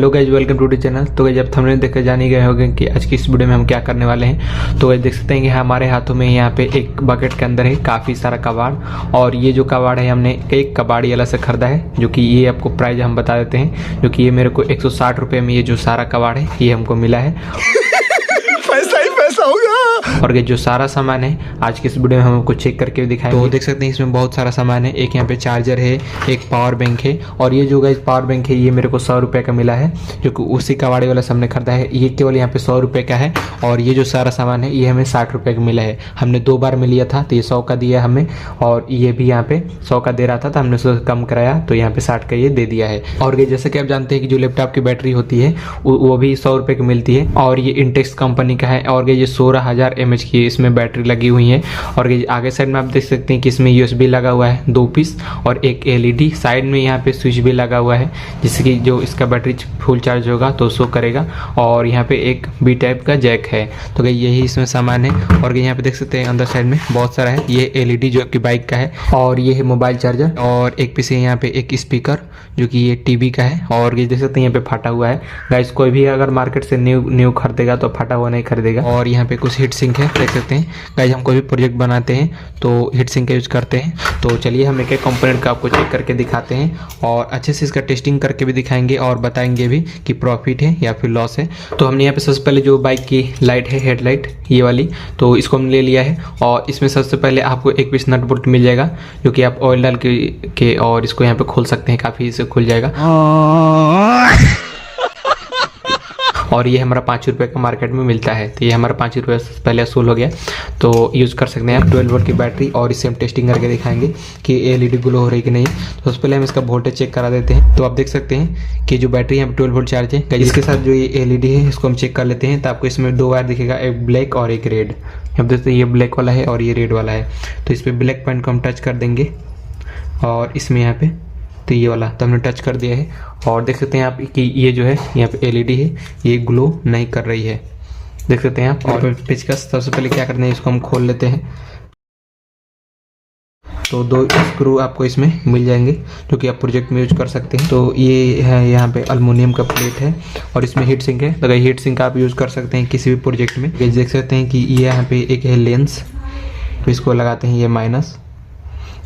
Hello guys, welcome to the channel. तो guys अब thumbnail देख कर जान ही गए होंगे कि आज की इस वीडियो में हम क्या करने वाले हैं। तो गाइज देख सकते हैं कि हमारे हाथों में यहाँ पे एक बकेट के अंदर है काफ़ी सारा कबाड़, और ये जो कबाड़ है हमने एक कबाड़ी वाला से खरीदा है, जो कि ये आपको प्राइस हम बता देते हैं। जो कि ये मेरे को 160 रुपये में ये जो सारा कबाड़ है ये हमको मिला है। पैसा ही पैसा होगा। और ये जो सारा सामान है आज की इस वीडियो में हम आपको चेक करके दिखाएंगे। तो देख सकते हैं इसमें बहुत सारा सामान है। एक यहाँ पे चार्जर है, एक पावर बैंक है, और ये जो गाइस पावर बैंक है ये मेरे को 100 रुपये का मिला है, जो कि उसी कबाड़े वाला से हमने खरीदा है। ये केवल यहाँ पे 100 रुपये का है, और ये जो सारा सामान है ये हमें 60 रुपये का मिला है। हमने 2 बार में लिया था तो ये 100 का दिया हमें, और ये भी यहाँ पे 100 का दे रहा था तो हमने उससे कम कराया तो यहाँ पे 60 का ये दे दिया है। और ये जैसे कि आप जानते हैं कि जो लैपटॉप की बैटरी होती है वो भी 100 रुपये की मिलती है, और ये इंटेक्स कंपनी का है, और ये 16,000 mAh की इसमें बैटरी लगी हुई है। और ये आगे साइड में आप देख सकते हैं कि इसमें USB लगा हुआ है 2 पीस, और एक LED साइड में यहाँ पे स्विच भी लगा हुआ है, जिससे कि जो इसका बैटरी फुल चार्ज होगा तो शो करेगा। और यहाँ पे एक B टाइप का जैक है। तो यही इसमें सामान है। और यहाँ पे देख सकते हैं अंदर साइड में बहुत सारा है। ये LED जो कि बाइक का है, और ये है मोबाइल चार्जर, और एक पीस है यहाँ पे एक स्पीकर जो कि ये TV का है। और ये देख सकते हैं यहाँ पे फटा हुआ है। गाइस कोई भी अगर मार्केट से न्यू खरीदेगा तो फटा हुआ नहीं खरीदेगा। और यहाँ पे कुछ हीट सिंक है, देख सकते हैं गाइस। हम कोई भी प्रोजेक्ट बनाते हैं तो हीट सिंक का यूज करते हैं। तो चलिए हम एक एक कंपोनेंट का आपको चेक करके दिखाते हैं, और अच्छे से इसका टेस्टिंग करके भी दिखाएंगे, और बताएंगे भी कि प्रॉफिट है या फिर लॉस है। तो हमने यहाँ पे सबसे पहले जो बाइक की लाइट है, हेडलाइट ये वाली, तो इसको हमने ले लिया है। और इसमें सबसे पहले आपको एक पीस नट बोल्ट मिल जाएगा, जो कि आप ऑयल डाल के और इसको यहाँ पे खोल सकते हैं, काफ़ी इसे खुल जाएगा। और ये हमारा 5 रुपये का मार्केट में मिलता है, तो ये हमारा 5 रुपये से पहले असूल हो गया, तो यूज़ कर सकते हैं आप। 12 वोल्ट की बैटरी, और इससे हम टेस्टिंग करके दिखाएंगे कि LED ग्लो हो रही कि नहीं। तो सबसे पहले हम इसका वोल्टेज चेक करा देते हैं। तो आप देख सकते हैं कि जो बैटरी यहाँ पे 12 वोल्ट चार्ज है, इसके साथ जो ये LED है इसको हम चेक कर लेते हैं। तो आपको इसमें 2 वायर दिखेगा, एक ब्लैक और एक रेड। आप देखते हैं ये ब्लैक वाला है और ये रेड वाला है। तो इस पर ब्लैक पॉइंट को हम टच कर देंगे, और इसमें यहाँ पे तो ये वाला तो हमने टच कर दिया है। और देख सकते हैं आप कि ये जो है यहाँ पे LED है ये ग्लो नहीं कर रही है, देख सकते हैं आप। और पेचकस सबसे पहले क्या करते हैं, इसको हम खोल लेते हैं। तो 2 स्क्रू आपको इसमें मिल जाएंगे, जो कि आप प्रोजेक्ट में यूज कर सकते हैं। तो ये है यहाँ पे एल्युमिनियम का प्लेट है, और इसमें हीट सिंक है। तो हीट सिंक आप यूज कर सकते हैं किसी भी प्रोजेक्ट में। ये देख सकते हैं कि ये यहाँ पे एक है लेंस, तो इसको लगाते हैं, ये माइनस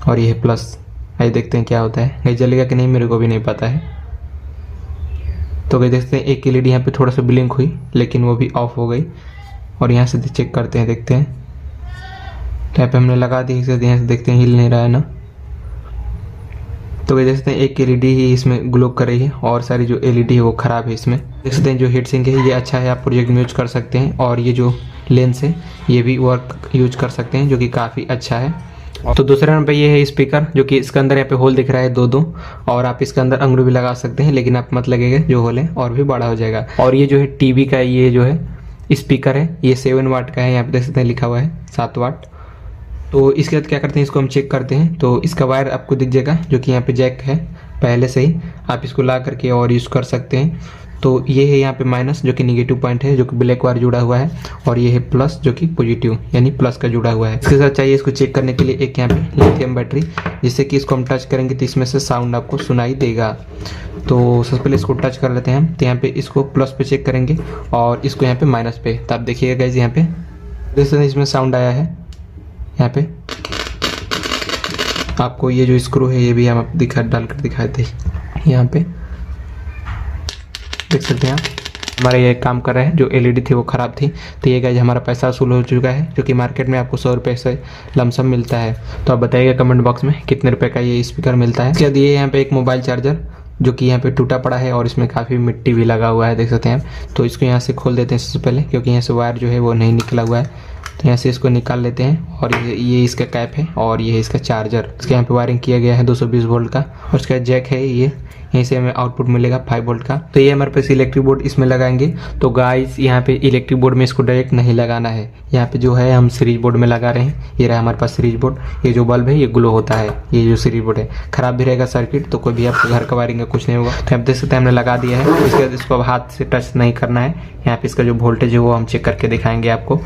और ये है प्लस। आइए देखते हैं क्या होता है। ये जलेगा कि नहीं मेरे को भी नहीं पता है। तो गई देखते हैं एक LED यहाँ पे थोड़ा सा ब्लिंक हुई, लेकिन वो भी ऑफ हो गई। और यहाँ से चेक करते हैं, देखते हैं। तो यहाँ पे हमने लगा दी, यहाँ से देखते हैं हिल नहीं रहा है ना। तो गई देखते हैं एक LED ही इसमें ग्लो कर रही है, और सारी जो LED है वो ख़राब है इसमें। देख सकते हैं जो हीट सिंक है ये अच्छा है, आप प्रोजेक्ट में यूज कर सकते हैं। और ये जो लेंस है ये भी वर्क यूज कर सकते हैं, जो कि काफ़ी अच्छा है। तो दूसरे नंबर पे ये है स्पीकर, जो कि इसके अंदर यहाँ पे होल दिख रहा है 2-2, और आप इसके अंदर अंगूठी भी लगा सकते हैं, लेकिन आप मत लगेगा, जो होल है और भी बड़ा हो जाएगा। और ये जो है TV का ये जो है स्पीकर है, ये 7 वाट का है, यहाँ पे देख सकते हैं लिखा हुआ है 7 वाट। तो इसके बाद क्या करते हैं, इसको हम चेक करते हैं। तो इसका वायर आपको दिख जाएगा, जो कि यहाँ पे जैक है पहले से ही, आप इसको ला करके और यूज़ कर सकते हैं। तो ये है यहाँ पे माइनस, जो कि निगेटिव पॉइंट है, जो कि ब्लैक वायर जुड़ा हुआ है, और ये है प्लस, जो कि पॉजिटिव यानी प्लस का जुड़ा हुआ है। इसके साथ चाहिए इसको चेक करने के लिए एक यहाँ पे लिथियम बैटरी, जिससे कि इसको हम टच करेंगे तो इसमें से साउंड आपको सुनाई देगा। तो सबसे पहले इसको टच कर लेते हैं हम। तो यहाँ पे इसको प्लस पे चेक करेंगे, और इसको यहाँ पे माइनस पे। तो आप देखिएगा गाइस, यहाँ पे देख सकते हैं इसमें साउंड आया है। यहाँ पे आपको ये जो स्क्रू है ये भी हम डालकर दिखाए थे, यहाँ पे देख सकते हैं आप। हमारा ये काम कर रहा है, जो LED थी वो ख़राब थी। तो ये गाइस हमारा पैसा वसूल हो चुका है, जो कि मार्केट में आपको 100 रुपये से लमसम मिलता है। तो आप बताइएगा कमेंट बॉक्स में कितने रुपए का ये स्पीकर मिलता है। इसके बाद ये यहाँ पे एक मोबाइल चार्जर, जो कि यहाँ पे टूटा पड़ा है, और इसमें काफ़ी मिट्टी भी लगा हुआ है, देख सकते हैं आप। तो इसको यहाँ से खोल देते हैं सबसे पहले, क्योंकि यहाँ से वायर जो है वो नहीं निकला हुआ है। तो यहाँ से इसको निकाल लेते हैं, और ये इसका कैप है, और ये है इसका चार्जर। इसके यहाँ पे वायरिंग किया गया है 220 वोल्ट का, और इसका जैक है ये, यहीं से हमें आउटपुट मिलेगा 5 वोल्ट का। तो ये हमारे पास इलेक्ट्रिक बोर्ड इसमें लगाएंगे। तो गाइस यहाँ पे इलेक्ट्रिक बोर्ड में इसको डायरेक्ट नहीं लगाना है, यहाँ पे जो है हम सीरीज बोर्ड में लगा रहे हैं। ये रहा हमारे पास सीरीज बोर्ड, ये जो बल्ब है ये ग्लो होता है, ये जो सीरीज बोर्ड है। खराब भी रहेगा सर्किट, तो कोई भी आपको घर का वायरिंग का कुछ नहीं होगा। तो आप देख सकते हैं हमने लगा दिया है। इसके बाद इसको हाथ से टच नहीं करना है। यहाँ पे इसका जो वोल्टेज है वो हम चेक करके दिखाएंगे आपको।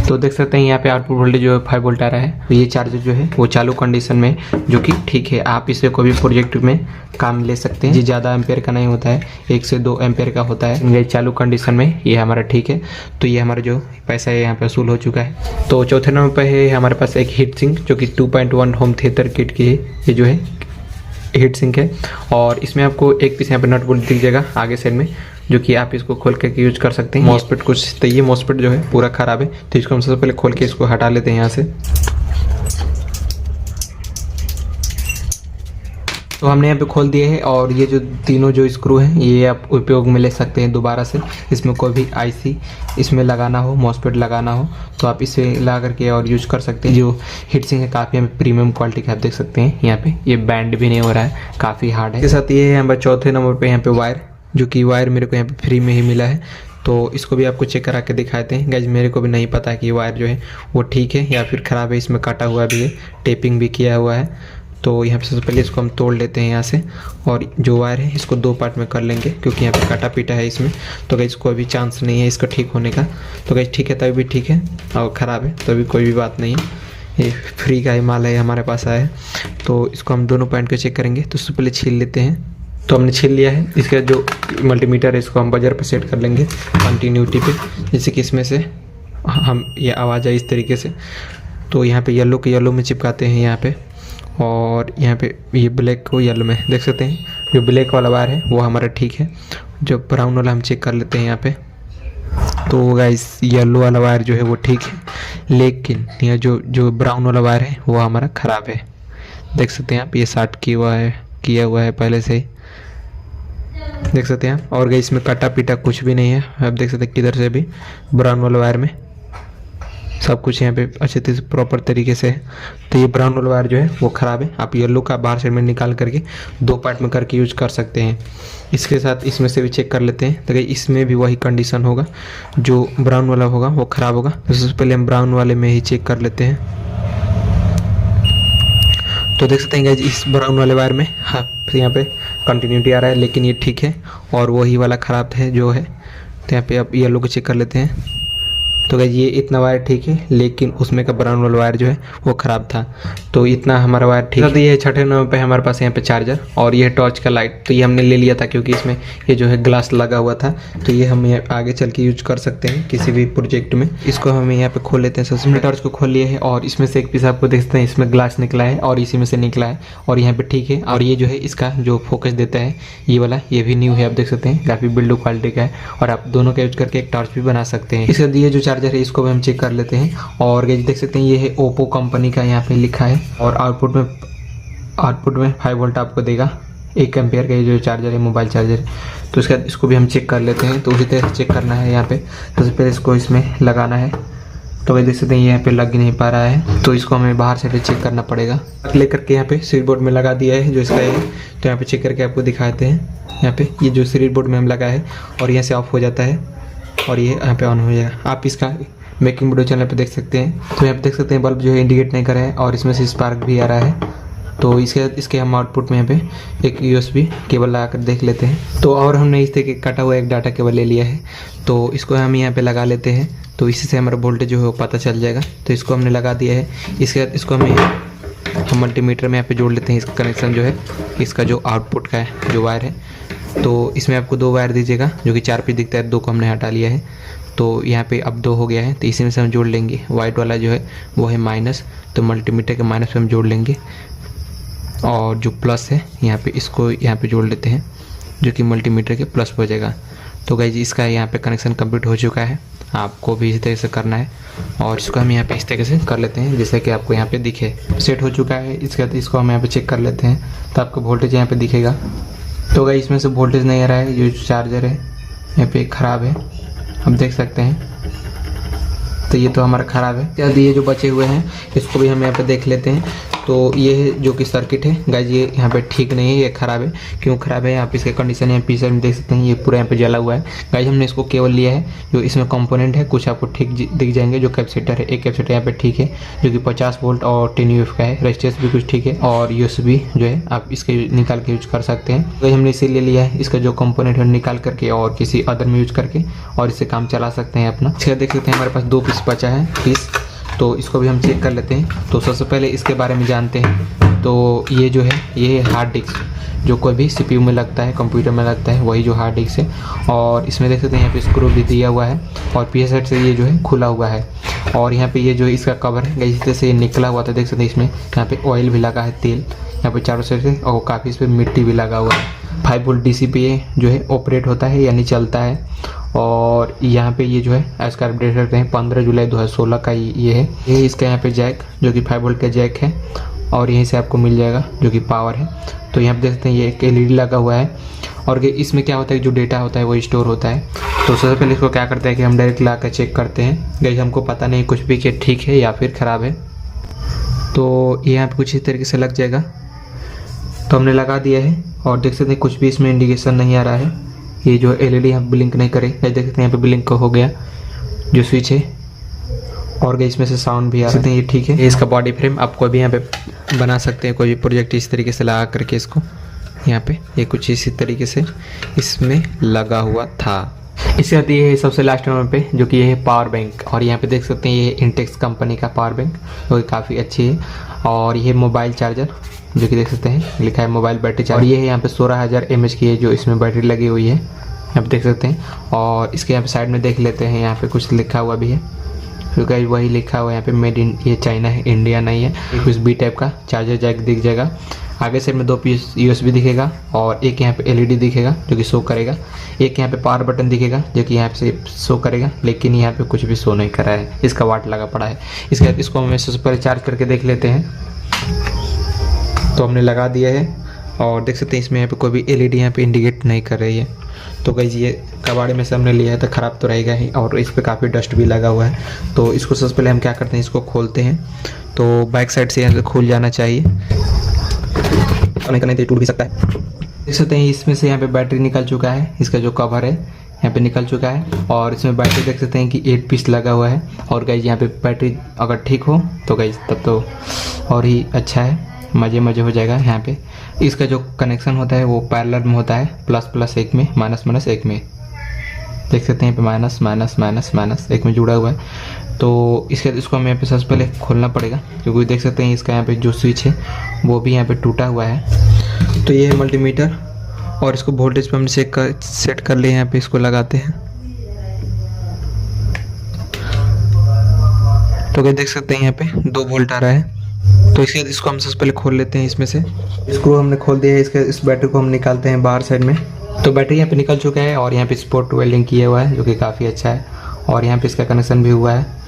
तो देख सकते हैं यहाँ पे आउटपुट वोल्टेज जो है 5 वोल्ट आ रहा है। तो ये चार्जर जो है वो चालू कंडीशन में, जो कि ठीक है, आप इसे कोई भी प्रोजेक्ट में काम ले सकते हैं। ये ज़्यादा एम्पेयर का नहीं होता है, 1 से 2 एम्पेयर का होता है। ये चालू कंडीशन में ये हमारा ठीक है। तो ये हमारा जो पैसा है यहाँ पे वसूल हो चुका है। तो चौथे नंबर पर है हमारे पास एक हीट सिंक जो कि 2.1 होम थिएटर किट की है। ये जो है हीट सिंक है और इसमें आपको एक पीस यहाँ पे नट बोल्ट दिख जाएगा आगे साइड में, जो कि आप इसको खोल करके यूज कर सकते हैं। मॉसफेट कुछ तो ये मॉसफेट जो है पूरा ख़राब है, तो इसको हम सबसे पहले खोल के इसको हटा लेते हैं यहाँ से। तो हमने यहाँ पे खोल दिए हैं और ये जो तीनों जो स्क्रू हैं ये आप उपयोग में ले सकते हैं दोबारा से। इसमें कोई भी आईसी इसमें लगाना हो, मॉसफेट लगाना हो तो आप इसे लगा करके और यूज कर सकते हैं। जो हीट सिंक है काफ़ी हमें प्रीमियम क्वालिटी का आप देख सकते हैं। यहाँ पे ये बैंड भी नहीं हो रहा है, काफ़ी हार्ड है। इसके साथ ये है हमारे चौथे नंबर पर यहाँ पे वायर, जो कि वायर मेरे को यहाँ पे फ्री में ही मिला है। तो इसको भी आपको चेक करा के दिखाते हैं। गाइज मेरे को भी नहीं पता कि ये वायर जो है वो ठीक है या फिर ख़राब है, इसमें काटा हुआ भी है, टेपिंग भी किया हुआ है। तो यहाँ पे सबसे पहले इसको हम तोड़ लेते हैं यहाँ से और जो वायर है इसको 2 पार्ट में कर लेंगे, क्योंकि यहाँ पे काटा पीटा है इसमें। तो गाइस कोई भी चांस नहीं है इसका ठीक होने का। तो गाइस ठीक है तभी भी ठीक है, और ख़राब है तो भी कोई भी बात नहीं है। ये फ्री का ही माल है हमारे पास आया है। तो इसको हम दोनों पॉइंट को चेक करेंगे। तो उससे पहले छील लेते हैं। तो हमने छील लिया है। इसका जो मल्टीमीटर है इसको हम बजर पर सेट कर लेंगे कंटिन्यूटी पे, जैसे कि इसमें से हम ये आवाज़ आए इस तरीके से। तो यहाँ पे येलो के येलो में चिपकाते हैं यहाँ पे, और यहाँ पे ये ब्लैक को येलो में देख सकते हैं। जो ब्लैक वाला वायर है वो हमारा ठीक है, जो ब्राउन वाला हम चेक कर लेते हैं यहाँ पे। तो गाइस येलो वाला वायर जो है वो ठीक है, लेकिन यह जो ब्राउन वाला वायर है वो हमारा ख़राब है। देख सकते हैं आप, ये शार्ट किया हुआ है पहले से ही, देख सकते हैं आप। और गाइस इसमें कटा पीटा कुछ भी नहीं है, आप देख सकते हैं किधर से भी ब्राउन वाला वायर में सब कुछ यहाँ पे अच्छे से प्रॉपर तरीके से है। तो ये ब्राउन वाला वायर जो है वो ख़राब है। आप येलो का बाहर साइड में निकाल करके 2 पार्ट में करके यूज कर सकते हैं। इसके साथ इसमें से भी चेक कर लेते हैं। तो इसमें भी वही कंडीशन होगा, जो ब्राउन वाला होगा वो ख़राब होगा। तो सबसे पहले हम ब्राउन वाले में ही चेक कर लेते हैं। तो देख सकते हैं गाइस इस ब्राउन वाले वायर में हाँ फिर यहाँ पे कंटिन्यूटी आ रहा है, लेकिन ये ठीक है। और वही वाला ख़राब है जो है। तो यहाँ पे आप येलो को चेक कर लेते हैं। तो गाइस ये इतना वायर ठीक है, लेकिन उसमें का ब्राउन वाला वायर जो है वो ख़राब था। तो इतना हमारा वायर ठीक है। तो ये छठे नंबर पे हमारे पास यहाँ पे चार्जर और ये टॉर्च का लाइट। तो ये हमने ले लिया था क्योंकि इसमें ये जो है ग्लास लगा हुआ था, तो ये हम आगे चल के यूज कर सकते हैं किसी भी प्रोजेक्ट में। इसको हम यहाँ पे खोल लेते हैं। सबसे पहले टॉर्च को खोल लिए है और इसमें से एक पीस आपको देख सकते हैं इसमें ग्लास निकला है और इसी में से निकला है और यहाँ पे ठीक है। और ये जो है इसका जो फोकस देता है ये वाला, ये भी न्यू है, आप देख सकते हैं काफ़ी बिल्ड क्वालिटी का है। और आप दोनों का यूज करके एक टॉर्च भी बना सकते हैं। इसका ये जो चार्जर है इसको भी हम चेक कर लेते हैं। और गाइस देख सकते हैं ये है ओप्पो कंपनी का, यहाँ पे लिखा है। और आउटपुट में 5 वोल्ट आपको देगा। 1 एम्पेयर का ये जो चार्जर है मोबाइल चार्जर। तो इसको भी हम चेक कर लेते हैं। तो उसी तरह से चेक करना है यहाँ पे। सबसे पहले इसको इसमें लगाना है। तो भाई देख सकते हैं यहाँ पे लग नहीं पा रहा है, तो इसको हमें बाहर से चेक करना पड़ेगा। लेकर के यहाँ पे स्विच बोर्ड में लगा दिया है जो इसका है। तो यहाँ पे चेक करके आपको दिखाते हैं। यहाँ पे ये जो स्विच बोर्ड में हम लगा है और यहाँ से ऑफ हो जाता है और ये यहाँ पे ऑन हो जाएगा। आप इसका मेकिंग वीडियो चैनल पे देख सकते हैं। तो यहाँ पे देख सकते हैं बल्ब जो है इंडिकेट नहीं कर रहा है और इसमें से स्पार्क भी आ रहा है। तो इसके हम आउटपुट में यहाँ पे एक USB केबल लगा कर देख लेते हैं। तो और हमने इस तरह कटा हुआ एक डाटा केबल ले लिया है, तो इसको हम यहाँ पे लगा लेते हैं। तो इसी से हमारा वोल्टेज जो है वो पता चल जाएगा। तो इसको हमने लगा दिया है। इसके बाद इसको हम मल्टीमीटर में यहाँ पे जोड़ लेते हैं। इसका कनेक्शन जो है इसका जो आउटपुट का है जो वायर है, तो इसमें आपको 2 वायर दीजिएगा, जो कि 4 पीस दिखता है, 2 को हमने हटा लिया है। तो यहाँ पे अब 2 हो गया है, तो इसी में से हम जोड़ लेंगे। वाइट वाला जो है वो है माइनस, तो मल्टीमीटर के माइनस पे हम जोड़ लेंगे। और जो प्लस है यहाँ पे इसको यहाँ पे जोड़ लेते हैं, जो कि मल्टीमीटर के प्लस हो जाएगा। तो गाइस इसका यहाँ पे कनेक्शन कंप्लीट हो चुका है। आपको भी इसी तरह से करना है और इसको हम यहाँ पे इस तरीके से कर लेते हैं जैसे कि आपको यहाँ पे दिखे। सेट हो चुका है। इसके बाद इसको हम यहाँ पे चेक कर लेते हैं, तो आपको वोल्टेज यहाँ पे दिखेगा। तो गाइस इसमें से वोल्टेज नहीं आ रहा है। जो चार्जर है यहाँ पे ख़राब है, हम देख सकते हैं। तो ये तो हमारा ख़राब है। याद ये जो बचे हुए हैं इसको भी हम यहाँ पे देख लेते हैं। तो ये जो कि सर्किट है गाइस ये यहाँ पे ठीक नहीं है, ये ख़राब है। क्यों ख़राब है? आप इसके कंडीशन यहाँ पीछे में देख सकते हैं, ये पूरा यहाँ पे जला हुआ है। गाइस हमने इसको केवल लिया है, जो इसमें कंपोनेंट है कुछ आपको ठीक दिख जाएंगे। जो कैपेसिटर है, एक कैपेसिटर यहाँ पे ठीक है जो कि 50 वोल्ट और 10 UF का है। रेजिस्टेंस भी कुछ ठीक है और USB जो है आप इसके निकाल के यूज कर सकते हैं। गाइस हमने इसे ले लिया है, इसका जो कंपोनेंट है निकाल करके और किसी अदर में यूज करके और इससे काम चला सकते हैं अपना। इसका देख सकते हैं हमारे पास 2 पीस बचा है पीस। तो इसको भी हम चेक कर लेते हैं। तो सबसे पहले इसके बारे में जानते हैं। तो ये जो है ये हार्ड डिस्क, जो कोई भी सीपीयू में लगता है, कंप्यूटर में लगता है, वही जो हार्ड डिस्क है। और इसमें देख सकते हैं यहाँ पे स्क्रू भी दिया हुआ है और पीछे साइड से ये जो है खुला हुआ है। और यहाँ पे ये जो इसका कवर है इस तरह से ये निकला हुआ था, देख सकते हैं। इसमें यहाँ पे ऑयल भी लगा है, तेल यहाँ पे चारों साइड से, और काफ़ी इस पर मिट्टी भी लगा हुआ है। 5 वोल्ट डीसी पे ये जो है ऑपरेट होता है, यानी चलता है। और यहाँ पे ये जो है इसका अपडेट करते हैं 15 जुलाई 2016 का ये है। ये इसका यहाँ पे जैक जो कि 5 वोल्ट का जैक है और यहीं से आपको मिल जाएगा जो कि पावर है। तो यहाँ पे देख सकते हैं ये एक LED लगा हुआ है। और इसमें क्या होता है, जो डेटा होता है वो स्टोर होता है। तो सबसे पहले इसको क्या करते हैं कि हम डायरेक्ट ला कर चेक करते हैं। गाइस हमको पता नहीं कुछ भी कि ठीक है या फिर ख़राब है। तो ये यहाँ पे कुछ इस तरीके से लग जाएगा। तो हमने लगा दिया है और देख सकते हैं कुछ भी इसमें इंडिकेशन नहीं आ रहा है। ये जो LED यहाँ ब्लिंक नहीं करे, देख सकते हैं यहाँ पे ब्लिंक हो गया जो स्विच है। और इसमें से साउंड भी आ सकते हैं, ये ठीक है। ये इसका बॉडी फ्रेम आप कोई भी यहाँ पे बना सकते हैं, कोई भी प्रोजेक्ट इस तरीके से लगा करके इसको यहाँ पे ये कुछ इसी तरीके से इसमें लगा हुआ था। इसके बाद ये है सबसे लास्ट नंबर पे जो कि ये है पावर बैंक। और यहाँ पे देख सकते हैं ये इंटेक्स कंपनी का पावर बैंक जो कि काफ़ी अच्छी है। और ये मोबाइल चार्जर जो कि देख सकते हैं लिखा है मोबाइल बैटरी चार्जर। और ये है यहाँ पे 16000 mAh की है जो इसमें बैटरी लगी हुई है, यहाँ पे देख सकते हैं। और इसके यहाँ पे साइड में देख लेते हैं, यहाँ पे कुछ लिखा हुआ भी है क्योंकि वही लिखा हुआ है यहाँ पे मेड इन ये चाइना है, इंडिया नहीं है। कुछ बी टाइप का चार्जर जैक दिख जाएगा। आगे साइड में 2 पीस USB दिखेगा और एक यहाँ पे LED दिखेगा जो कि शो करेगा। एक यहाँ पे पावर बटन दिखेगा जो कि यहाँ पे शो करेगा, लेकिन यहाँ पे कुछ भी शो नहीं कर रहा है, इसका वाट लगा पड़ा है। इसके बाद इसको हम सबसे पहले चार्ज करके देख लेते हैं। तो हमने लगा दिया है और देख सकते हैं इसमें यहाँ पे कोई भी LED यहाँ पे इंडिकेट नहीं कर रही है। तो गाइस ये कबाड़े में से हमने लिया है तो ख़राब तो रहेगा ही, और इस पर काफ़ी डस्ट भी लगा हुआ है। तो इसको सबसे पहले हम क्या करते हैं, इसको खोलते हैं। तो बैक साइड से यहाँ से खुल जाना चाहिए, नहीं तो टूट भी सकता है। देख सकते हैं इसमें से यहाँ पे बैटरी निकल चुका है, इसका जो कवर है यहाँ पे निकल चुका है। और इसमें बैटरी देख सकते हैं कि 8 पीस लगा हुआ है। और गाइस यहाँ पे बैटरी अगर ठीक हो तो गाइस तब तो और ही अच्छा है, मज़े हो जाएगा। यहाँ पे इसका जो कनेक्शन होता है वो पैरेलल में होता है, प्लस एक में, माइनस एक में। देख सकते हैं यहाँ पे माइनस एक में जुड़ा हुआ है। तो इसको हमें यहाँ पे सबसे पहले खोलना पड़ेगा क्योंकि देख सकते हैं इसका यहाँ पे जो स्विच है वो भी यहाँ पे टूटा हुआ है। तो ये है मल्टीमीटर और इसको वोल्टेज पे हमने सेट कर लिया। यहाँ पे इसको लगाते हैं तो क्या देख सकते हैं यहाँ पे 2 वोल्ट आ रहा है। तो इसके बाद इसको हम सबसे पहले खोल लेते हैं। इसमें से स्क्रू हमने खोल दिया है, इस बैटरी को हम निकालते हैं बाहर साइड में। तो बैटरी यहाँ पे निकल चुका है और यहाँ पे स्पॉट वेल्डिंग किया हुआ है जो कि काफ़ी अच्छा है। और यहाँ पे इसका कनेक्शन भी हुआ है।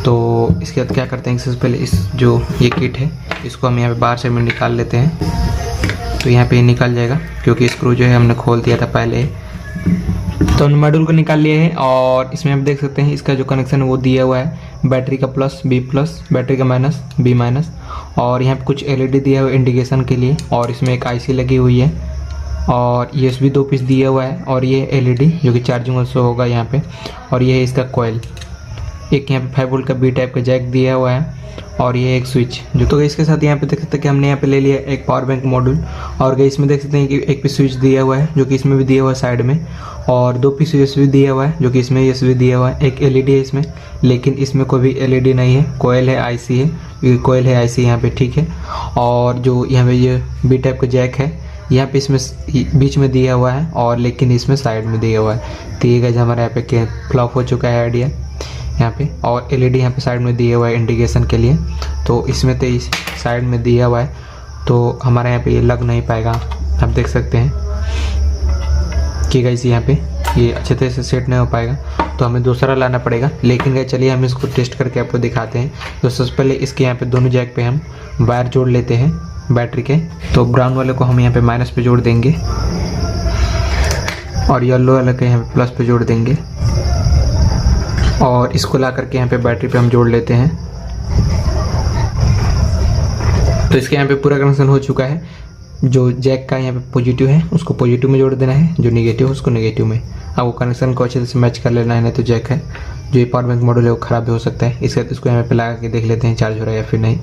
तो इसके बाद क्या करते हैं, सबसे पहले इस जो ये किट है इसको हम यहाँ पे बाहर साइड में निकाल लेते हैं। तो यहाँ पे निकल जाएगा क्योंकि स्क्रू जो है हमने खोल दिया था पहले। तो हमने मॉड्यूल को निकाल लिया है और इसमें आप देख सकते हैं इसका जो कनेक्शन है वो दिया हुआ है, बैटरी का प्लस B प्लस, बैटरी का माइनस B माइनस। और यहाँ पे कुछ LED दिया हुआ है इंडिकेशन के लिए। और इसमें एक IC लगी हुई है और USB 2 पीस दिया हुआ है। और ये LED जो कि चार्जिंग ऑल्सो होगा यहाँ पे। और ये है इसका कॉइल, एक यहाँ पे 5 वोल्ट का B टाइप का जैक दिया हुआ है। और ये एक स्विच जो तो इसके साथ यहाँ पे देख सकते हैं कि हमने यहाँ पे ले लिया एक पावर बैंक मॉड्यूल। और इसमें देख सकते हैं कि एक पीस स्विच दिया हुआ है जो कि इसमें भी दिया हुआ है साइड में। और 2 पीस USB दिया हुआ है जो कि इसमें USB दिया हुआ है। एक LED है इसमें, लेकिन इसमें कोई भी LED नहीं है, कोयल है, IC है, कोयल है, IC यहाँ पे, ठीक है। और जो यहाँ पे ये B टाइप का जैक है यहाँ पे इसमें बीच में दिया हुआ है और लेकिन इसमें साइड में दिया हुआ है। तो ये गाइस हमारे यहाँ पे फ्लॉप हो चुका है आइडिया यहाँ पे। और LED यहाँ पे साइड में दिया हुआ है इंडिकेशन के लिए। तो इसमें तो इस साइड में दिया हुआ है तो हमारे यहाँ पे ये लग नहीं पाएगा। आप देख सकते हैं कि गाइस यहाँ पे ये अच्छे तरह से सेट नहीं हो पाएगा, तो हमें दूसरा लाना पड़ेगा। लेकिन गाइस चलिए हम इसको टेस्ट करके आपको दिखाते हैं। तो सबसे पहले इसके यहाँ पे दोनों जैक पे हम वायर जोड़ लेते हैं बैटरी के। तो ब्राउन वाले को हम यहाँ पे माइनस पे जोड़ देंगे और येलो वाले के यहाँ पे प्लस पे जोड़ देंगे। और इसको ला करके यहाँ पे बैटरी पे हम जोड़ लेते हैं। तो इसके यहाँ पे पूरा कनेक्शन हो चुका है। जो जैक का यहाँ पे पॉजिटिव है उसको पॉजिटिव में जोड़ देना है, जो नेगेटिव है उसको नेगेटिव में। अब वो कनेक्शन को अच्छे से मैच कर लेना है, नहीं तो जैक है जो ये पावर बैंक मॉडल है वो ख़राब भी हो सकता है। इसके बाद इसको यहाँ पे लगा के देख लेते हैं चार्ज हो रहा है या फिर नहीं।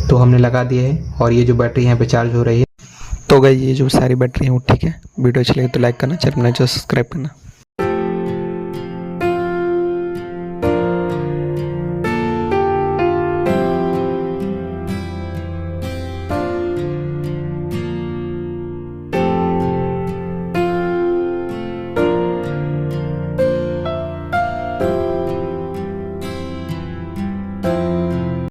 तो हमने लगा दिया है और ये जो बैटरी यहाँ पे चार्ज हो रही है। तो गाइस ये जो सारी बैटरी है वो ठीक है। वीडियो अच्छी लगे तो लाइक करना, चैनल को सब्सक्राइब करना।